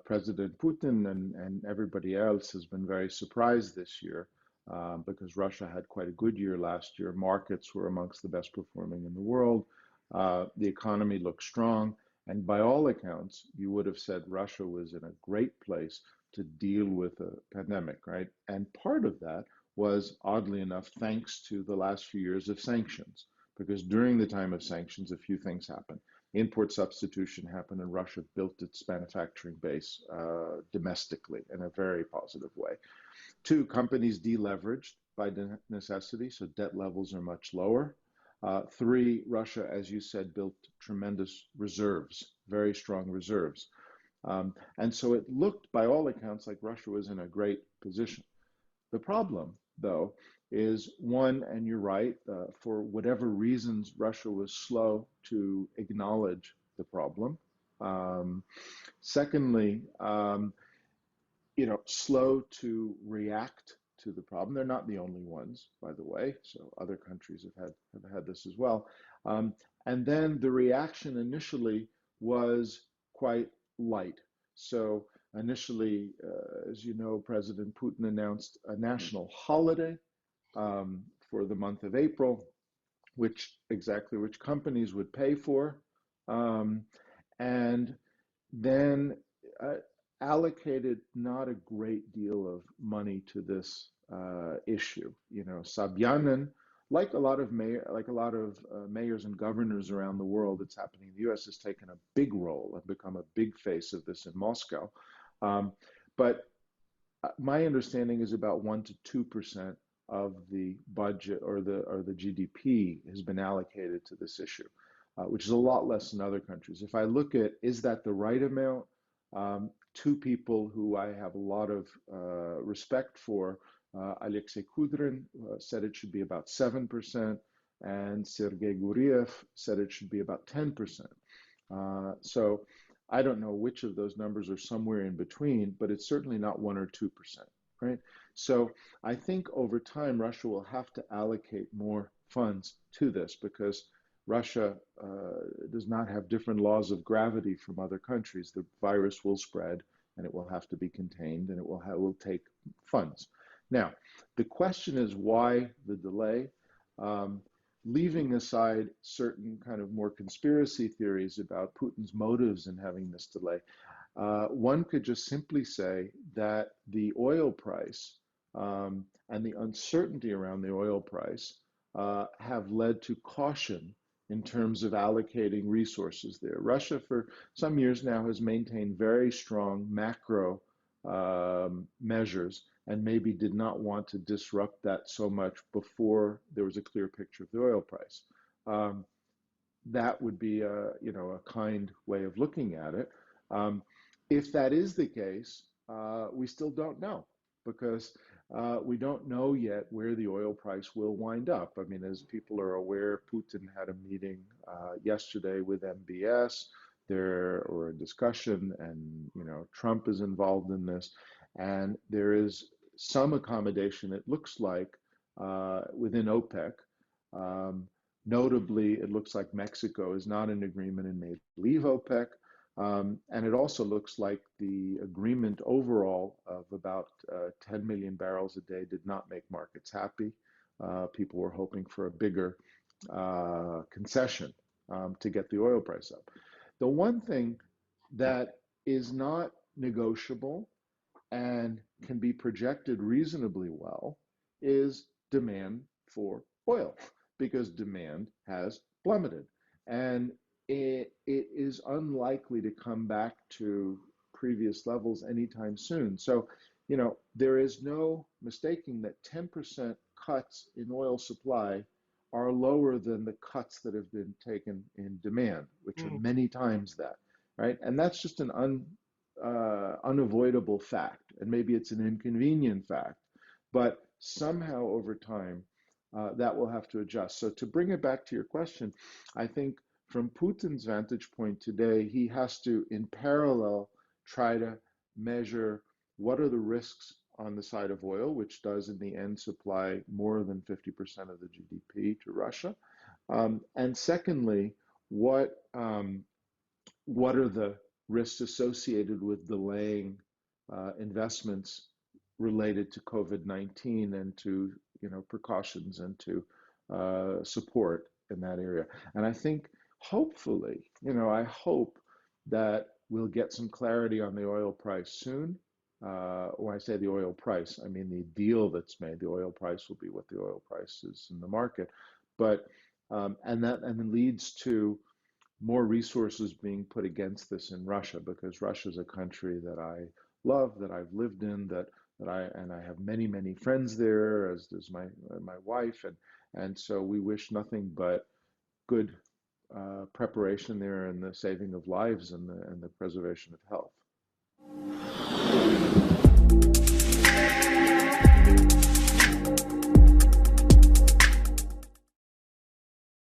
President Putin and everybody else has been very surprised this year because Russia had quite a good year last year. Markets were amongst the best performing in the world. The economy looked strong. And by all accounts, you would have said Russia was in a great place to deal with a pandemic, right? And part of that was, oddly enough, thanks to the last few years of sanctions, because during the time of sanctions, a few things happened. Import substitution happened, and Russia built its manufacturing base domestically in a very positive way. Two, companies deleveraged by necessity, so debt levels are much lower. Three, Russia, as you said, built tremendous reserves, very strong reserves. And so it looked, by all accounts, like Russia was in a great position. The problem, though, is one, and you're right, for whatever reasons, Russia was slow to acknowledge the problem. Secondly, slow to react to the problem. They're not the only ones, by the way. So other countries have had this as well. And then the reaction initially was quite light. So initially, as you know, President Putin announced a national holiday for the month of April, which companies would pay for, and then allocated not a great deal of money to this issue. Sobyanin, like a lot of mayors and governors around the world, it's happening in the U.S., has taken a big role and become a big face of this in Moscow. But my understanding is about 1% to 2% of the budget or the GDP has been allocated to this issue, which is a lot less than other countries. If I look at, is that the right amount? Two people who I have a lot of respect for, Alexei Kudrin said it should be about 7%, and Sergei Guriev said it should be about 10%. So I don't know which of those numbers are somewhere in between, but it's certainly not 1% or 2%, right? So I think over time, Russia will have to allocate more funds to this because Russia does not have different laws of gravity from other countries. The virus will spread and it will have to be contained and it will take funds. Now, the question is why the delay? Leaving aside certain kind of more conspiracy theories about Putin's motives in having this delay, one could just simply say that the oil price and the uncertainty around the oil price have led to caution in terms of allocating resources there. Russia, for some years now, has maintained very strong macro measures and maybe did not want to disrupt that so much before there was a clear picture of the oil price. That would be a kind way of looking at it. If that is the case, we still don't know because we don't know yet where the oil price will wind up. I mean, as people are aware, Putin had a meeting yesterday with MBS or a discussion, and Trump is involved in this, and there is some accommodation, it looks like, within OPEC. Notably, it looks like Mexico is not in agreement and may leave OPEC. And it also looks like the agreement overall of about 10 million barrels a day did not make markets happy. People were hoping for a bigger concession to get the oil price up. The one thing that is not negotiable and can be projected reasonably well is demand for oil, because demand has plummeted. And it is unlikely to come back to previous levels anytime soon. So, there is no mistaking that 10% cuts in oil supply are lower than the cuts that have been taken in demand, which are many times that, right? And that's just an unavoidable fact. And maybe it's an inconvenient fact, but somehow over time, that will have to adjust. So to bring it back to your question, I think from Putin's vantage point today, he has to, in parallel, try to measure what are the risks on the side of oil, which does in the end supply more than 50% of the GDP to Russia. And secondly, what are the risks associated with delaying investments related to COVID-19 and to precautions and to support in that area. And I think hopefully, I hope that we'll get some clarity on the oil price soon. When I say the oil price, I mean the deal that's made. The oil price will be what the oil price is in the market, but and then leads to more resources being put against this in Russia, because Russia is a country that I love, that I've lived in, that I have many friends there, as does my wife, and so we wish nothing but good preparation there and the saving of lives and the preservation of health.